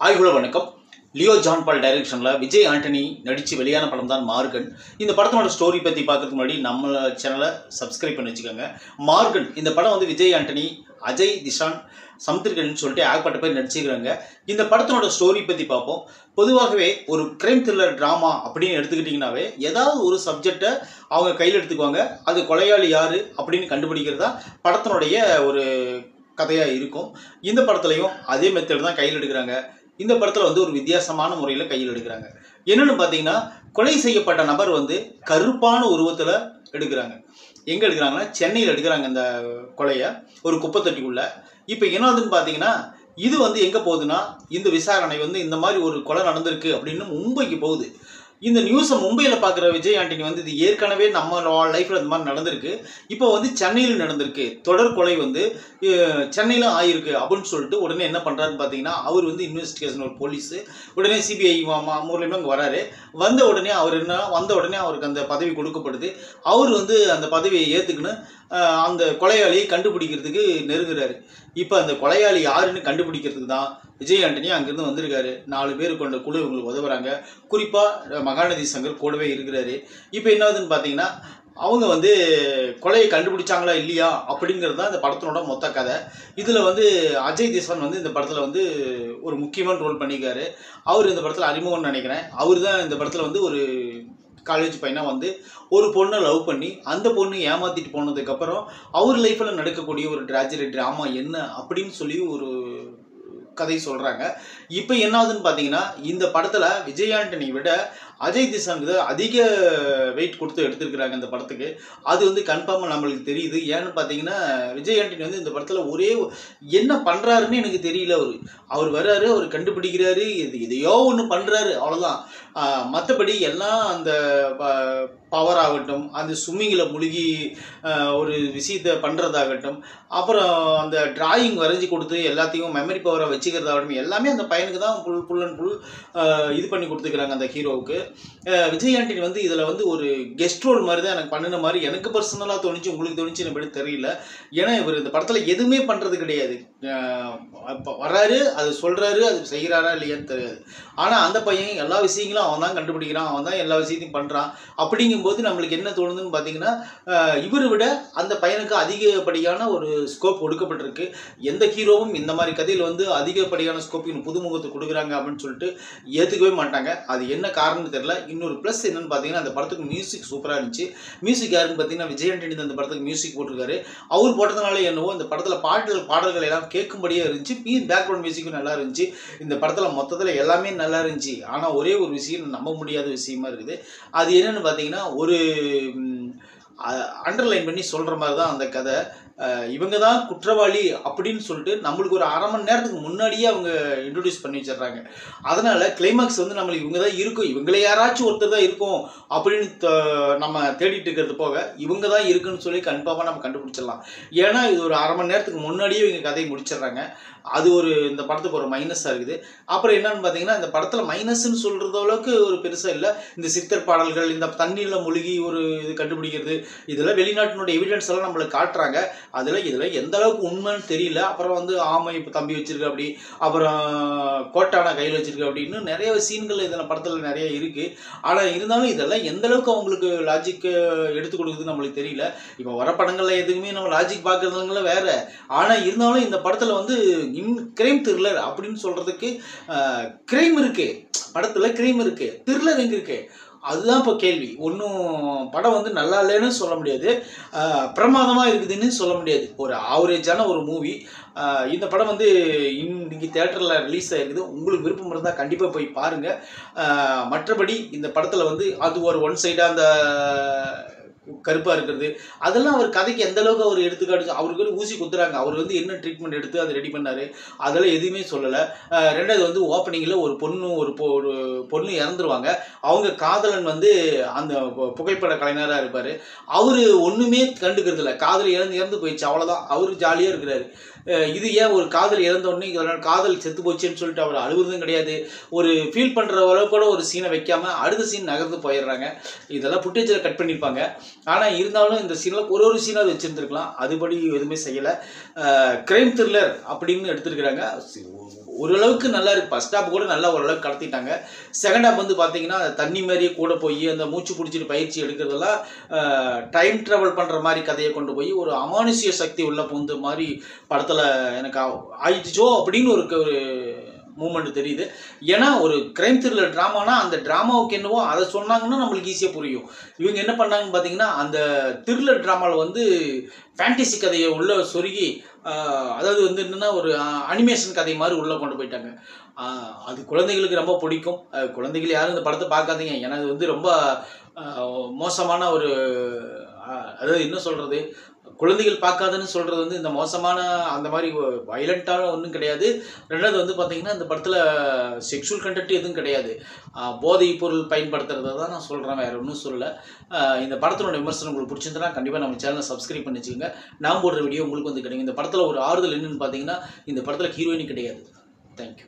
ஆய்வுல வணக்கம். Leo John பால் டைரக்ஷனில் விஜய் ஆண்டனி நடித்து வெளியான படம் தான் மார்கன். இந்த படத்தோட ஸ்டோரி பற்றி பார்க்கறதுக்கு முன்னாடி நம்ம சேனலை சப்ஸ்கிரைப் பண்ணி வச்சுக்கோங்க. மார்கன் இந்த படம் வந்து விஜய் ஆண்டனி, அஜய் திஷான், சமுத்திரகனின்னு சொல்லிட்டு ஏகப்பட்ட பேர் நடிச்சுக்கிறாங்க. இந்த படத்தோட ஸ்டோரி பற்றி பார்ப்போம். பொதுவாகவே ஒரு கிரைம் த்ரில்லர் ட்ராமா அப்படின்னு எடுத்துக்கிட்டிங்கனாவே ஏதாவது ஒரு சப்ஜெக்டை அவங்க கையில் எடுத்துக்குவாங்க. அது கொலையாளி யார் அப்படின்னு கண்டுபிடிக்கிறதா படத்தினுடைய ஒரு கதையாக இருக்கும். இந்த படத்துலையும் அதே மெத்தட் தான் கையில் எடுக்கிறாங்க. இந்த படத்தில் வந்து ஒரு வித்தியாசமான முறையில் கையில் எடுக்கிறாங்க. என்னென்னு பார்த்தீங்கன்னா, கொலை செய்யப்பட்ட நபர் வந்து கருப்பான உருவத்தில் எடுக்கிறாங்க. எங்கே எடுக்கிறாங்கன்னா சென்னையில் எடுக்கிறாங்க இந்த கொலையை, ஒரு குப்பைத்தொட்டிக்குள்ளே. இப்போ என்னதுன்னு பார்த்தீங்கன்னா, இது வந்து எங்கே போகுதுன்னா, இந்த விசாரணை வந்து இந்த மாதிரி ஒரு கொலை நடந்திருக்கு அப்படின்னு மும்பைக்கு போகுது. இந்த நியூஸை மும்பையில் பார்க்குற விஜய் ஆண்டனி வந்து இது ஏற்கனவே நம்ம லைஃப்பில் இந்த மாதிரி நடந்திருக்கு, இப்போ வந்து சென்னையில் நடந்திருக்கு, தொடர் கொலை வந்து சென்னையில் ஆயிருக்கு அப்படின்னு சொல்லிட்டு உடனே என்ன பண்ணுறாருன்னு பார்த்தீங்கன்னா, அவர் வந்து இன்வெஸ்டிகேஷன் ஒரு போலீஸு உடனே சிபிஐ மூலியமாக அங்கே வராரு. வந்த உடனே அவருக்கு அந்த பதவி கொடுக்கப்படுது. அவர் வந்து அந்த பதவியை ஏற்றுக்குன்னு அந்த கொலையாளியை கண்டுபிடிக்கிறதுக்கு நெருங்குறாரு. இப்போ அந்த கொலையாளி யாருன்னு கண்டுபிடிக்கிறதுக்கு தான் விஜய் ஆண்டனி அங்கேருந்து வந்திருக்காரு. 4 பேர் கொண்ட குழு இவங்களுக்கு உதவுறாங்க. குறிப்பாக மகாநதி சங்கர் கூடவே இருக்கிறாரு. இப்போ என்னதுன்னு பார்த்தீங்கன்னா, அவங்க வந்து கொலையை கண்டுபிடிச்சாங்களா இல்லையா அப்படிங்கிறது தான் இந்த படத்தினோட மொத்த கதை. இதில் வந்து அஜய் திஷான் வந்து இந்த படத்தில் வந்து ஒரு முக்கியமான ரோல் பண்ணியிருக்காரு. அவர் இந்த படத்தில் அறிமுகம்னு நினைக்கிறேன். அவர் தான் இந்த படத்தில் வந்து ஒரு காலேஜ் பையனாக வந்து ஒரு பொண்ணை லவ் பண்ணி அந்த பொண்ணு ஏமாற்றிட்டு போனதுக்கப்புறம் அவர் லைஃப்பில் நடக்கக்கூடிய ஒரு ட்ராஜடி ட்ராமா என்ன அப்படின்னு சொல்லி ஒரு கதை சொல்கிறாங்க. இப்போ என்னாகுதுன்னு பார்த்தீங்கன்னா, இந்த படத்தில் விஜய் ஆண்டனி விட அஜய் திஷானுக்கு அதிக வெயிட் கொடுத்து எடுத்துருக்குறாங்க இந்த படத்துக்கு. அது வந்து கன்ஃபார்மாக நம்மளுக்கு தெரியுது. ஏன்னு பார்த்தீங்கன்னா, விஜய் ஆண்டனி வந்து இந்த படத்தில் என்ன பண்ணுறாருன்னு எனக்கு தெரியல. அவர் வர்றாரு, அவர் கண்டுபிடிக்கிறாரு, எதையோ ஒன்று பண்ணுறாரு, அவ்வளோதான். மற்றபடி எல்லாம் அந்த பவர் ஆகட்டும், அந்த ஸ்விம்மிங்கில் முழுகி ஒரு விஷயத்தை பண்ணுறதாகட்டும், அப்புறம் அந்த டிராயிங் வரைஞ்சி கொடுத்து எல்லாத்தையும் மெமரி பவரை வச்சுக்கிறதாகட்டும், எல்லாமே அந்த பையனுக்கு தான் ஃபுல் அண்ட் ஃபுல் இது பண்ணி கொடுத்துக்கிறாங்க அந்த ஹீரோவுக்கு. விஜய் ஆண்டனி வந்து இதில் வந்து ஒரு கெஸ்ட் ரோல் மாதிரி தான் எனக்கு பண்ணின மாதிரி எனக்கு பர்சனலாக தோணுச்சு. உங்களுக்கு தோணுச்சு எப்படி தெரியல. ஏன்னா இவர் இந்த படத்தில் எதுவுமே பண்ணுறது கிடையாது. வர்றாரு, அது சொல்கிறாரு, அது செய்கிறாரா இல்லையான்னு தெரியாது. ஆனால் அந்த பையன் எல்லா விஷயங்களும் அவன் தான் கண்டுபிடிக்கிறான், அவன் தான் எல்லா விஷயத்தையும் பண்ணுறான். அப்படிங்கும்போது நம்மளுக்கு என்ன தோணுதுன்னு பார்த்தீங்கன்னா, இவரை விட அந்த பையனுக்கு அதிகப்படியான ஒரு ஸ்கோப் கொடுக்கப்பட்டிருக்கு. எந்த ஹீரோவும் இந்த மாதிரி கதையில் வந்து அதிகப்படியான ஸ்கோப் இன்னும் புதுமுகத்தை கொடுக்குறாங்க அப்படின்னு சொல்லிட்டு ஏற்றுக்கவே மாட்டாங்க. அது என்ன காரணம்னு தெரியல. இன்னொரு ப்ளஸ் என்னன்னு பார்த்தீங்கன்னா, அந்த படத்துக்கு மியூசிக் சூப்பராக இருந்துச்சு. மியூசிக் யாருன்னு பார்த்தீங்கன்னா, விஜய் ஆண்டனி அந்த படத்துக்கு மியூசிக் போட்டிருக்காரு. அவர் போட்டதுனால என்னவோ இந்த படத்தில் பாடல்கள் எல்லாம் கேட்கும்படியே இருந்துச்சு. பேக்ரவுண்ட் மியூசிக்கும் நல்லா இருந்துச்சு. இந்த படத்தில் மொத்தத்தில் எல்லாமே நல்லா இருந்துச்சு. ஆனால் ஒரே ஒரு விஷயம் நம்ப முடியாத விஷயமா இருக்குது. அது என்னென்னு பார்த்தீங்கன்னா, ஒரு அண்டர்லைன் பண்ணி சொல்கிற மாதிரி தான் அந்த கதை. இவங்க தான் குற்றவாளி அப்படின்னு சொல்லிட்டு நம்மளுக்கு ஒரு அரை மணி நேரத்துக்கு முன்னாடியே அவங்க இன்ட்ரடியூஸ் பண்ணி வச்சிடுறாங்க. அதனால் கிளைமாக்ஸ் வந்து நம்மளுக்கு இவங்க தான் இருக்கும், இவங்களே யாராச்சும் ஒருத்தர் தான் இருக்கும் அப்படின்னு நம்ம தேடிட்டு இருக்கிறது போக இவங்க தான் இருக்குன்னு சொல்லி கன்ஃபார்மாக நம்ம கண்டுபிடிச்சிடலாம். ஏன்னா இது ஒரு அரை மணி நேரத்துக்கு முன்னாடியே இவங்க கதையை முடிச்சிடுறாங்க. அது இந்த படத்துக்கு ஒரு மைனஸாக இருக்குது. அப்புறம் என்னன்னு பார்த்தீங்கன்னா, இந்த படத்தில் மைனஸ்ன்னு சொல்கிறது அளவுக்கு ஒரு பெருசாக இல்லை. இந்த சித்தர் பாடல்கள், இந்த தண்ணியில் மூழ்கி ஒரு இது கண்டுபிடிக்கிறது, இதெல்லாம் வெளிநாட்டினுடைய எவிடன்ஸ் எல்லாம் நம்மளுக்கு காட்டுறாங்க. இதில் எந்த அளவுக்கு உண்மைன்னு தெரியல. அப்புறம் வந்து ஆமை இப்போ தம்பி வச்சிருக்கு அப்படி, அப்புறம் கோட்டான கையில் வச்சிருக்கு அப்படின்னு நிறைய சீன்கள் இதில் படத்தில் நிறைய இருக்குது. ஆனால் இருந்தாலும் இதெல்லாம் எந்த அளவுக்கு அவங்களுக்கு லாஜிக்கு எடுத்து கொடுக்குதுன்னு நம்மளுக்கு தெரியல. இப்போ வர படங்களில் எதுவுமே நம்ம லாஜிக் பார்க்குறதுங்கள வேறு. ஆனால் இருந்தாலும் இந்த படத்தில் வந்து கிரைம் த்ரில்லர் அப்படின்னு சொல்கிறதுக்கு கிரைம் இருக்குது, படத்தில் கிரைம் இருக்குது, த்ரில்லர் எங்கே இருக்குது அதுதான் இப்போ கேள்வி. ஒன்றும் படம் வந்து நல்லா இல்லைன்னு சொல்ல முடியாது, பிரமாதமாக இருக்குதுன்னு சொல்ல முடியாது. ஒரு ஆவரேஜான ஒரு மூவி. இந்த படம் வந்து இன்னைக்கு தியேட்டரில் ரிலீஸ் ஆகிருக்குது. உங்களுக்கு விருப்பம் இருந்தால் கண்டிப்பாக போய் பாருங்கள். மற்றபடி இந்த படத்தில் வந்து அது ஒரு ஒன் சைடாக அந்த கருப்பாக இருக்கிறது அதெல்லாம் அவர் கதைக்கு எந்த அளவுக்கு அவர் எடுத்துக்காட்டு. அவருக்கு வந்து ஊசி குத்துறாங்க, அவர் வந்து என்ன ட்ரீட்மெண்ட் எடுத்து அதை ரெடி பண்ணார் அதெல்லாம் எதுவுமே சொல்லலை. ரெண்டாவது வந்து ஓப்பனிங்கில் ஒரு பொண்ணு இறந்துருவாங்க. அவங்க காதலன் வந்து அந்த புகைப்பட கலைஞராக இருப்பார். அவர் ஒன்றுமே கண்டுக்கிறது இல்லை, காதல் இறந்து போயிடுச்சு அவ்வளோதான், அவர் ஜாலியாக இருக்கிறாரு. இது ஏன் ஒரு காதல் இறந்தோடனே காதல் செத்து போச்சுன்னு சொல்லிட்டு அவர் அழுகுறதும் கிடையாது. ஒரு ஃபீல் பண்ணுற அளவுக்கு கூட ஒரு சீனை வைக்காமல் அடுத்த சீன் நகர்ந்து போயிடுறாங்க. இதெல்லாம் ஃபுட்டேஜில் கட் பண்ணியிருப்பாங்க. ஆனால் இருந்தாலும் இந்த சீனில் ஒரு சீனாக வச்சுருந்துருக்கலாம், அதுபடி எதுவுமே செய்யலை. கிரைம் த்ரில்லர் அப்படின்னு எடுத்துருக்குறாங்க. ஓரளவுக்கு நல்லா இருக்குது. ஃபஸ்ட் ஹாப் கூட நல்லா ஓரளவுக்கு கடத்திட்டாங்க. செகண்ட் ஹாப் வந்து பார்த்தீங்கன்னா தண்ணி மாதிரியே கூட போய் அந்த மூச்சு பிடிச்சிட்டு பயிற்சி எடுக்கிறதெல்லாம் டைம் ட்ராவல் பண்ணுற மாதிரி கதையை கொண்டு போய் ஒரு அமானுஷ்ய சக்தி உள்ள பூந்த மாதிரி படத்தில் எனக்கு ஆயிடுச்சோ அப்படின்னு ஒரு மூமெண்ட் தெரியுது. ஏன்னா ஒரு கிரைம் த்ரில்லர் ட்ராமானா அந்த ட்ராமாவுக்கு என்னவோ அதை சொன்னாங்கன்னா நம்மளுக்கு ஈஸியாக புரியும். இவங்க என்ன பண்ணாங்கன்னு பார்த்தீங்கன்னா அந்த த்ரில்லர் ட்ராமாவில் வந்து ஃபேண்டசி கதையை உள்ளே சொருகி அதாவது வந்து என்னென்னா ஒரு அனிமேஷன் கதை மாதிரி உள்ளே கொண்டு போயிட்டாங்க. அது குழந்தைகளுக்கு ரொம்ப பிடிக்கும். குழந்தைகள் யாரும் இந்த படத்தை பார்க்காதீங்க. ஏன்னா அது வந்து ரொம்ப மோசமான ஒரு அதாவது என்ன சொல்கிறது, குழந்தைகள் பார்க்காதுன்னு சொல்கிறது வந்து இந்த மோசமான அந்த மாதிரி வயலண்ட்டான ஒன்றும் கிடையாது. ரெண்டாவது வந்து பார்த்திங்கன்னா இந்த படத்தில் செக்ஷுவல் கண்டென்ட் எதுவும் கிடையாது. போதைப் பொருள் பயன்படுத்துறதை தான் நான் சொல்கிறேன், வேறு ஒன்றும் சொல்லலை. இந்த படத்தினோட விமர்சனம் உங்களுக்கு பிடிச்சிருந்தனா கண்டிப்பாக நம்ம சேனலை சப்ஸ்கிரைப் பண்ணி வச்சுக்கோங்க. நான் போடுற வீடியோ உங்களுக்கு வந்து கிடைக்கும். இந்த படத்தில் ஒரு ஆறுதல் என்னென்னு பார்த்தீங்கன்னா இந்த படத்தில் ஹீரோயினி கிடையாது. தேங்க்யூ.